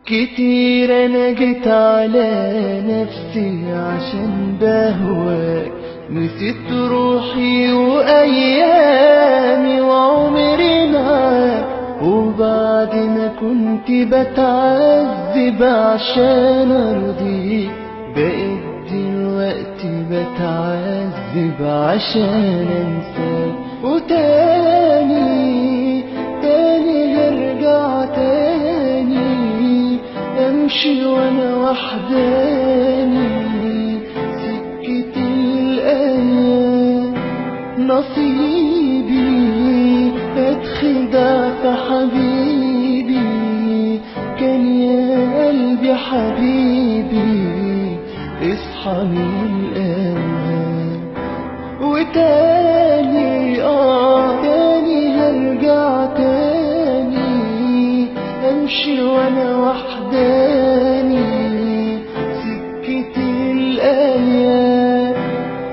كتير انا جيت على نفسي عشان بهواك، نسيت روحي وايامي وعمري معاك، وبعد ما كنت بتعذب عشان ارضيك، بقيت دلوقتي بتعذب عشان انساك. وتاني هرجع تاني امشي وانا وحداني، سكة الايام نصيبي اتخدع في حبيبي، كان يا قلبي حبيبي اصحى من الأمان. وتاني تاني هرجع تاني امشي وانا وحداني،